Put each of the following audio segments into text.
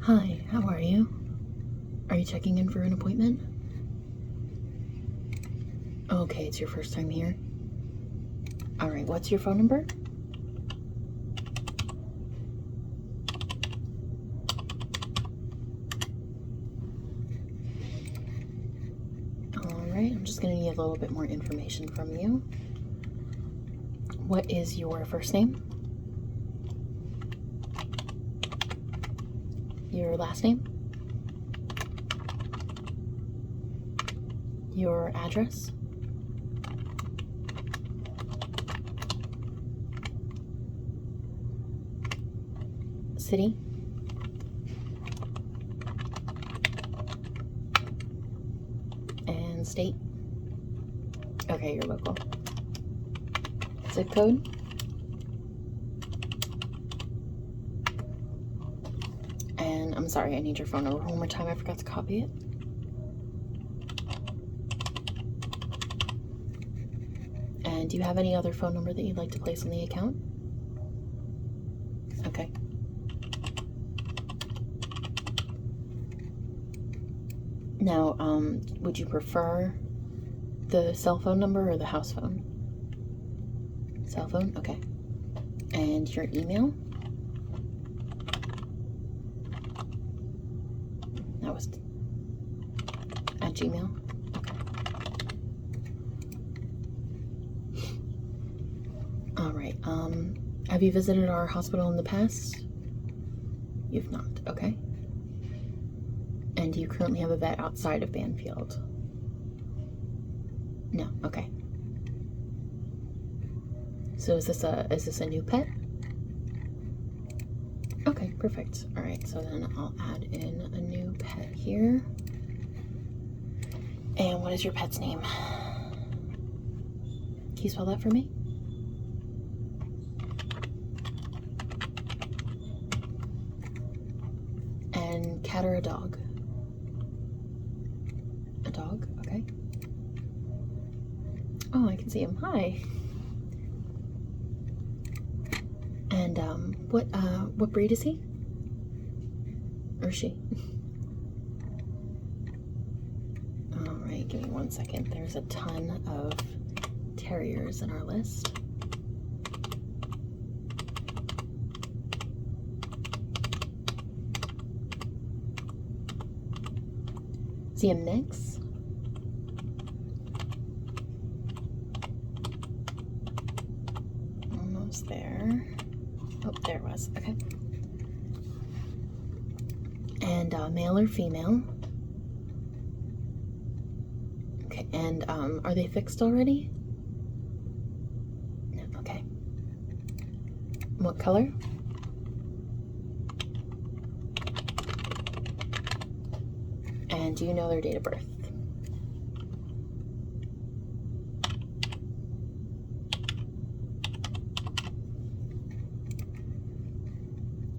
Hi, how are you? Are you checking in for an appointment? Okay, it's your first time here. Alright, what's your phone number? Alright, I'm just gonna need a little bit more information from you. What is your first name? Your last name? Your address? City? And state? Okay, you're local. Zip code? And I'm sorry, I need your phone number one more time. I forgot to copy it. And do you have any other phone number that you'd like to place on the account? Okay. Now, would you prefer the cell phone number or the house phone? Cell phone? Okay. And your email? That was at Gmail? Okay. Alright, have you visited our hospital in the past? You've not, okay. And do you currently have a vet outside of Banfield? No, okay. So is this a new pet? Okay, perfect. All right, so then I'll add in a new pet here. And what is your pet's name? Can you spell that for me? And cat or a dog? A dog, okay. Oh, I can see him. Hi. And what breed is he? Or she? All right, give me 1 second. There's a ton of terriers in our list. Is he a mix? Almost there. Oh, there it was. Okay. And male or female? Okay, and are they fixed already? No, okay. What color? And do you know their date of birth?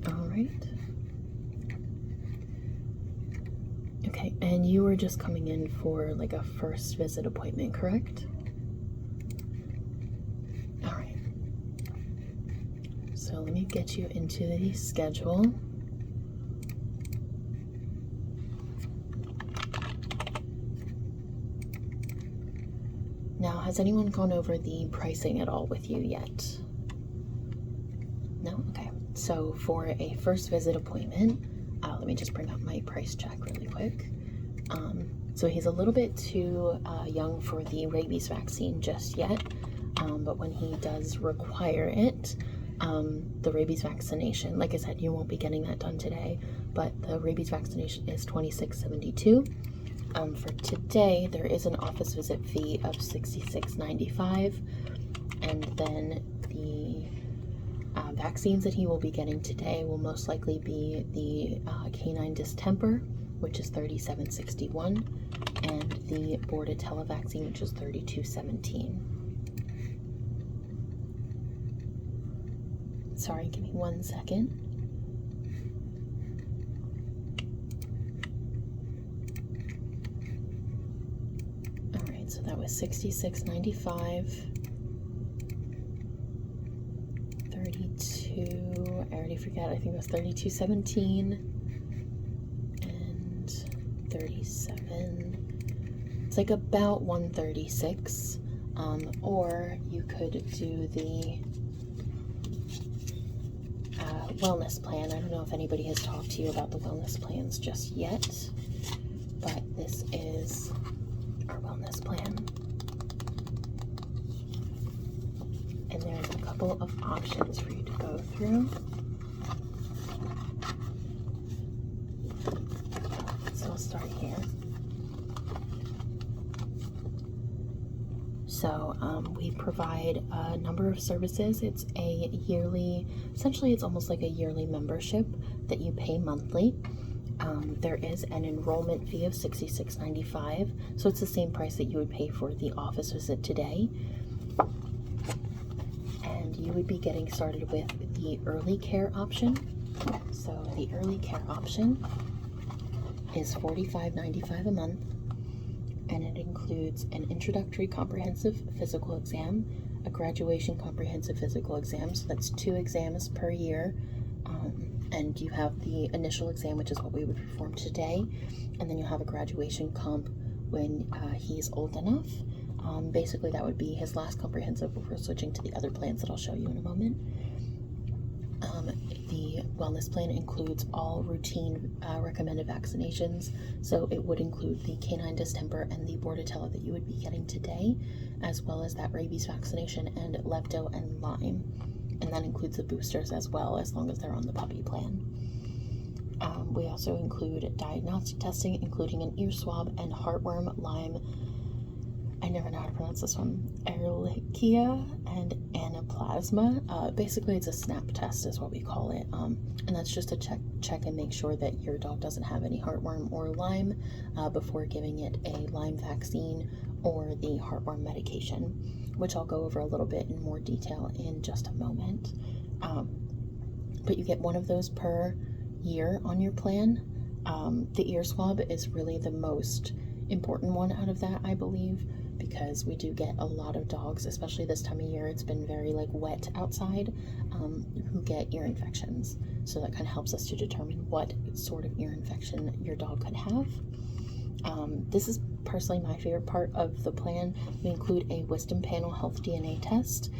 All right. Okay, and you were just coming in for like a first visit appointment, correct? All right. So let me get you into the schedule. Now, has anyone gone over the pricing at all with you yet? No? Okay. So for a first visit appointment, let me just bring up my price check really quick. So he's a little bit too young for the rabies vaccine just yet, but when he does require it, the rabies vaccination, like I said, you won't be getting that done today, but the rabies vaccination is $26.72. For today, there is an office visit fee of $66.95, and then the vaccines that he will be getting today will most likely be the canine distemper, which is $37.61, and the Bordetella vaccine, which is $32.17. Sorry, give me 1 second. Alright, so that was $66.95. 32, I already forget, I think it was $32.17. 137. It's like about 136. Or you could do the wellness plan. I don't know if anybody has talked to you about the wellness plans just yet, but this is our wellness plan. And there's a couple of options for you to go through. So I'll start here. So we provide a number of services. It's a yearly, essentially it's almost like a yearly membership that you pay monthly. There is an enrollment fee of $66.95, so it's the same price that you would pay for the office visit today. And you would be getting started with the early care option. So the early care option is $45.95 a month, and it includes an introductory comprehensive physical exam, a graduation comprehensive physical exam, so that's 2 exams per year, and you have the initial exam, which is what we would perform today, and then you'll have a graduation comp when he's old enough. Basically that would be his last comprehensive before switching to the other plans that I'll show you in a moment. The wellness plan includes all routine recommended vaccinations, so it would include the canine distemper and the bordetella that you would be getting today, as well as that rabies vaccination and lepto and Lyme, and that includes the boosters as well, as long as they're on the puppy plan. We also include diagnostic testing, including an ear swab and heartworm, Lyme, I never know how to pronounce this one, Ehrlichia and Anaplasma. Basically it's a snap test is what we call it, and that's just to check and make sure that your dog doesn't have any heartworm or Lyme before giving it a Lyme vaccine or the heartworm medication, which I'll go over a little bit in more detail in just a moment. But you get one of those per year on your plan. The ear swab is really the most important one out of that, I believe, because we do get a lot of dogs, especially this time of year. It's been very wet outside, who get ear infections. So that kind of helps us to determine what sort of ear infection your dog could have. This is personally my favorite part of the plan. We include a Wisdom Panel Health DNA test.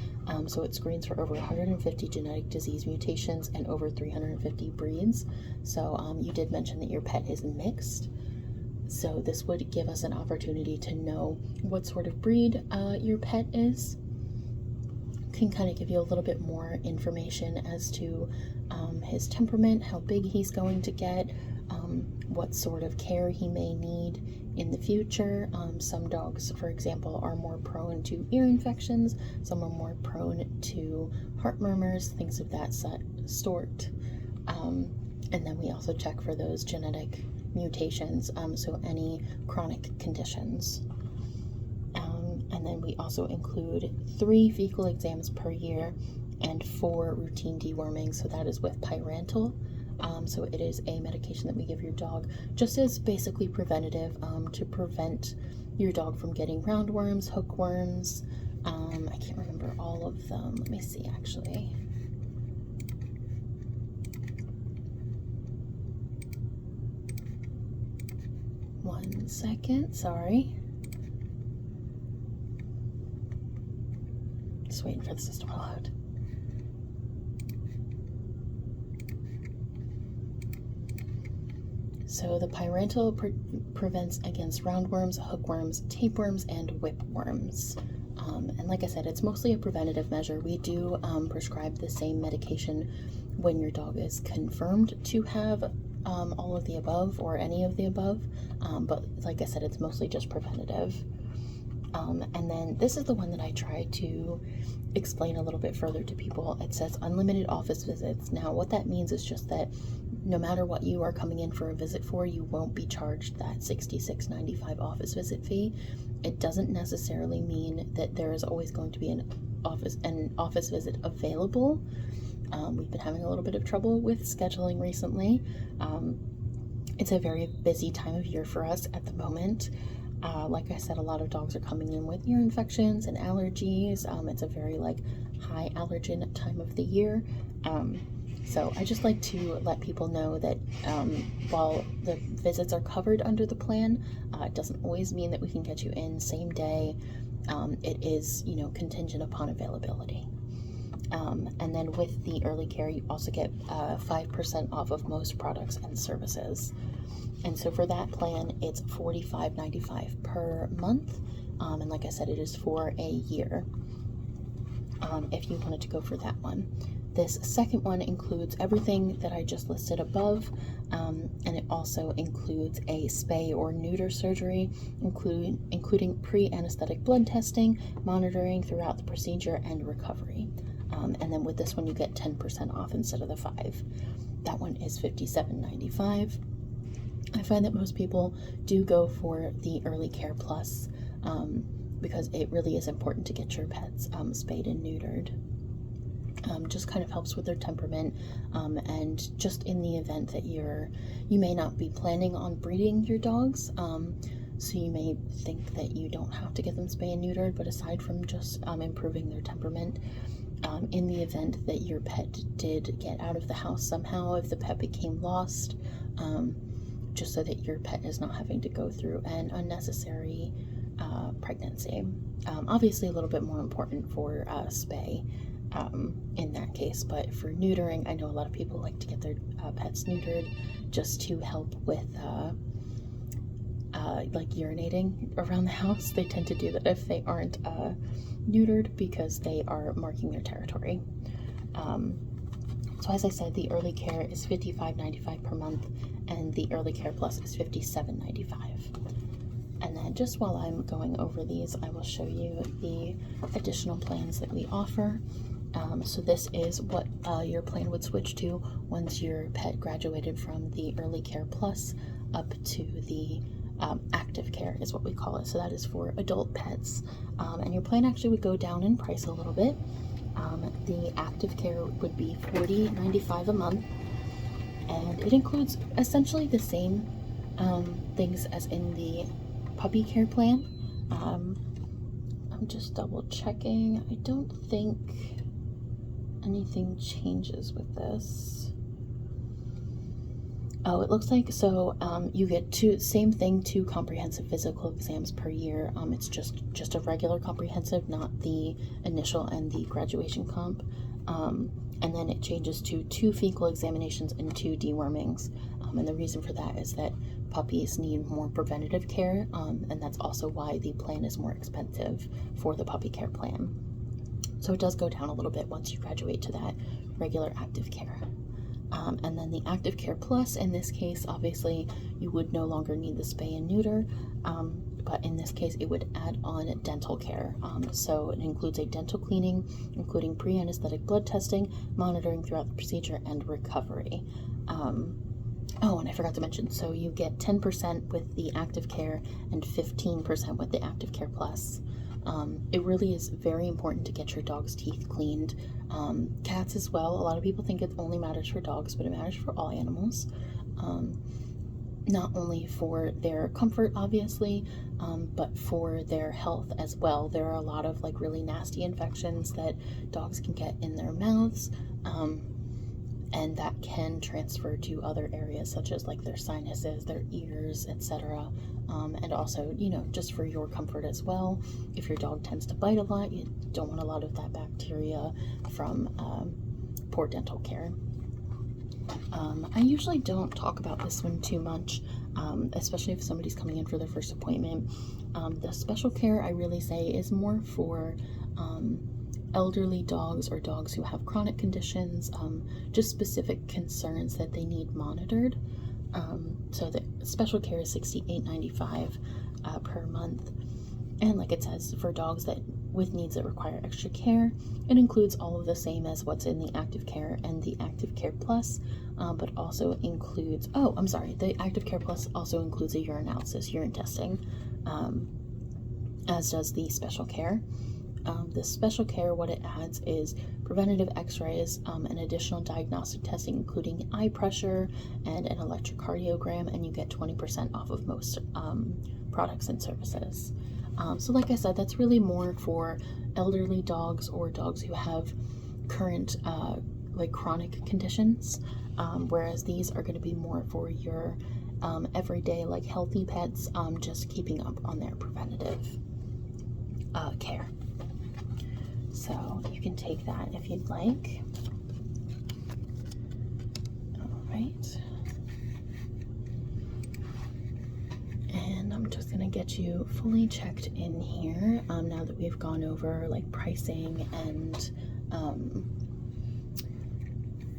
So it screens for over 150 genetic disease mutations and over 350 breeds. So you did mention that your pet is mixed. So this would give us an opportunity to know what sort of breed your pet is. Can kind of give you a little bit more information as to his temperament, how big he's going to get, what sort of care he may need in the future. Some dogs, for example, are more prone to ear infections, some are more prone to heart murmurs, things of that sort. And then we also check for those genetic mutations, so any chronic conditions. And then we also include 3 fecal exams per year and 4 routine deworming, so that is with Pyrantel. So it is a medication that we give your dog just as basically preventative, to prevent your dog from getting roundworms, hookworms. I can't remember all of them. Let me see, actually. One second, sorry. Just waiting for the system to load. So the Pyrantel prevents against roundworms, hookworms, tapeworms, and whipworms. And like I said, it's mostly a preventative measure. We do prescribe the same medication when your dog is confirmed to have all of the above or any of the above, but like I said, it's mostly just preventative. And then this is the one that I try to explain a little bit further to people. It says unlimited office visits. Now what that means is just that no matter what you are coming in for a visit for, you won't be charged that $66.95 office visit fee. It doesn't necessarily mean that there is always going to be an office visit available. We've been having a little bit of trouble with scheduling recently. It's a very busy time of year for us at the moment. Like I said, a lot of dogs are coming in with ear infections and allergies. It's a very high allergen time of the year. So I just like to let people know that while the visits are covered under the plan, it doesn't always mean that we can get you in same day. It is, contingent upon availability. And then with the early care, you also get 5% off of most products and services. And so for that plan, it's $45.95 per month. And like I said, it is for a year if you wanted to go for that one. This second one includes everything that I just listed above, and it also includes a spay or neuter surgery, including pre-anesthetic blood testing, monitoring throughout the procedure, and recovery. And then with this one, you get 10% off instead of the 5. That one is $57.95. I find that most people do go for the Early Care Plus because it really is important to get your pets spayed and neutered. Just kind of helps with their temperament, and just in the event that you may not be planning on breeding your dogs, so you may think that you don't have to get them spayed and neutered, but aside from just improving their temperament, in the event that your pet did get out of the house somehow, if the pet became lost, just so that your pet is not having to go through an unnecessary pregnancy. Obviously a little bit more important for spay in that case, but for neutering, I know a lot of people like to get their pets neutered just to help with like urinating around the house. They tend to do that if they aren't neutered because they are marking their territory. So as I said, the early care is $55.95 per month, and the early care plus is $57.95. And then just while I'm going over these, I will show you the additional plans that we offer. So this is what your plan would switch to once your pet graduated from the early care plus up to the active care is what we call it. So that is for adult pets. And your plan actually would go down in price a little bit. The active care would be $40.95 a month, and it includes essentially the same things as in the puppy care plan. I'm just double checking. I don't think anything changes with this. Oh, it looks like so you get same thing, 2 comprehensive physical exams per year. It's just a regular comprehensive, not the initial and the graduation comp. And then it changes to 2 fecal examinations and 2 dewormings. And the reason for that is that puppies need more preventative care, and that's also why the plan is more expensive for the puppy care plan. So it does go down a little bit once you graduate to that regular active care. And then the active care plus, in this case, obviously you would no longer need the spay and neuter, but in this case it would add on dental care. So it includes a dental cleaning, including pre-anesthetic blood testing, monitoring throughout the procedure, and recovery. Oh, and I forgot to mention, so you get 10% with the active care and 15% with the active care plus. It really is very important to get your dog's teeth cleaned. Cats as well. A lot of people think it only matters for dogs, but it matters for all animals. Not only for their comfort, obviously, but for their health as well. There are a lot of like really nasty infections that dogs can get in their mouths, and that can transfer to other areas such as like their sinuses, their ears, etc. And also, just for your comfort as well, if your dog tends to bite a lot, you don't want a lot of that bacteria from poor dental care. I usually don't talk about this one too much, especially if somebody's coming in for their first appointment. The special care, I really say, is more for elderly dogs or dogs who have chronic conditions, just specific concerns that they need monitored. So the special care is $68.95 per month, and like it says, for dogs with needs that require extra care, it includes all of the same as what's in the active care and the active care plus, but also includes, the active care plus also includes a urinalysis, urine testing, as does the special care. The special care, what it adds is preventative x-rays and additional diagnostic testing, including eye pressure and an electrocardiogram, and you get 20% off of most products and services. So like I said, that's really more for elderly dogs or dogs who have current like chronic conditions, whereas these are going to be more for your everyday like healthy pets, just keeping up on their preventative care. So you can take that if you'd like. All right. And I'm just gonna get you fully checked in here now that we've gone over like pricing and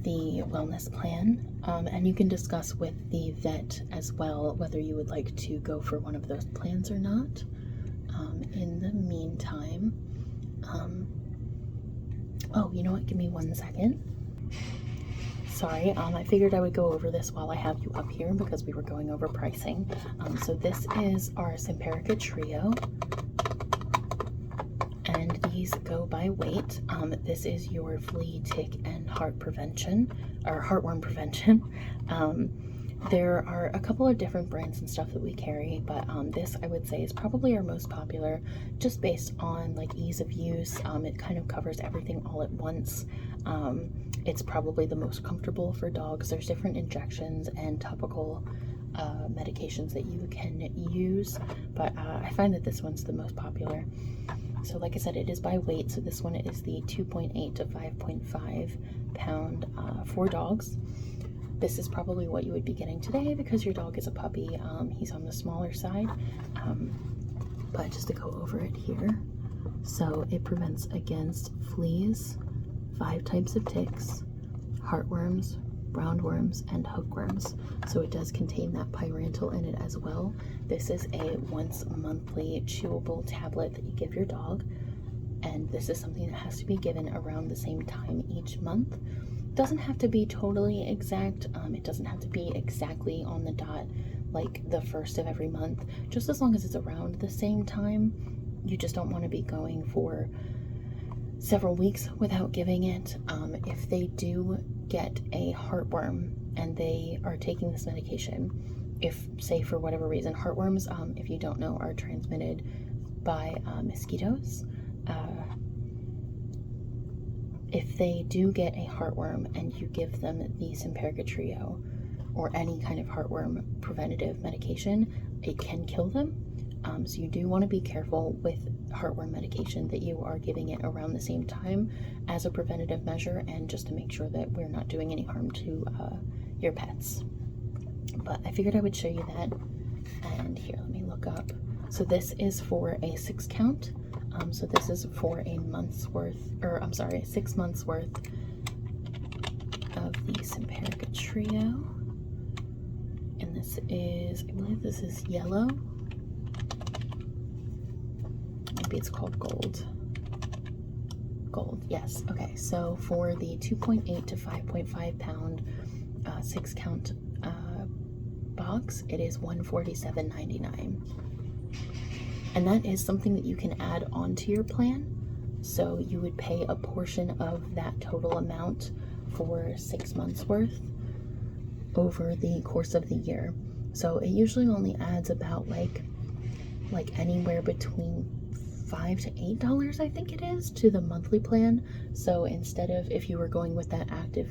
the wellness plan. And you can discuss with the vet as well whether you would like to go for one of those plans or not. In the meantime, oh, you know what? Give me 1 second. Sorry, I figured I would go over this while I have you up here because we were going over pricing. So this is our Simparica Trio, and these go by weight. This is your flea, tick, and heartworm prevention. There are a couple of different brands and stuff that we carry, but this I would say is probably our most popular, just based on like ease of use. It kind of covers everything all at once. It's probably the most comfortable for dogs. There's different injections and topical medications that you can use, but I find that this one's the most popular. So like I said, it is by weight. So this one is the 2.8 to 5.5 pound for dogs. This is probably what you would be getting today because your dog is a puppy. He's on the smaller side, but just to go over it here. So it prevents against fleas, 5 types of ticks, heartworms, roundworms, and hookworms. So it does contain that pyrantel in it as well. This is a once monthly chewable tablet that you give your dog, and this is something that has to be given around the same time each month. Doesn't have to be totally exact. It doesn't have to be exactly on the dot like the first of every month, just as long as it's around the same time. You just don't want to be going for several weeks without giving it. If they do get a heartworm and they are taking this medication, if say for whatever reason, heartworms, if you don't know, are transmitted by mosquitoes. If they do get a heartworm and you give them the Simparica Trio or any kind of heartworm preventative medication, it can kill them. So you do want to be careful with heartworm medication that you are giving it around the same time as a preventative measure, and just to make sure that we're not doing any harm to your pets. But I figured I would show you that. And here, let me look up. So this is for a 6 count. So this is for a month's worth, or I'm sorry, 6 months worth of the Simparica Trio. And this is, I believe this is yellow. Maybe it's called gold. Gold, yes. Okay, so for the 2.8 to 5.5 pound 6 count box, it is $147.99. And that is something that you can add onto your plan. So you would pay a portion of that total amount for 6 months worth over the course of the year. So it usually only adds about like anywhere between $5 to $8, I think it is, to the monthly plan. So instead of, if you were going with that the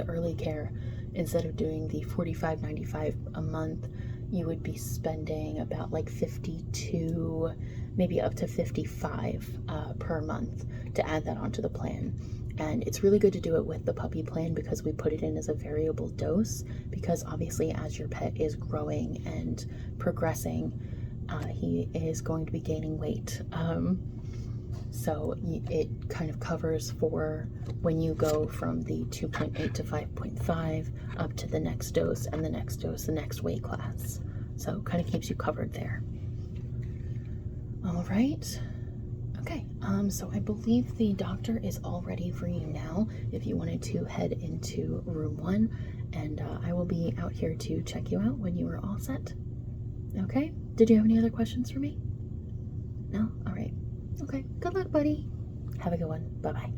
early care, instead of doing the $45.95 a month, you would be spending about like $52, maybe up to $55 per month to add that onto the plan. And it's really good to do it with the puppy plan because we put it in as a variable dose, because obviously as your pet is growing and progressing, he is going to be gaining weight. So it kind of covers for when you go from the 2.8 to 5.5 up to the next dose, and the next dose, the next weight class. So it kind of keeps you covered there. All right. Okay, so I believe the doctor is all ready for you now if you wanted to head into room 1, and I will be out here to check you out when you are all set. Okay, did you have any other questions for me? No? All right. Okay, good luck, buddy. Have a good one. Bye-bye.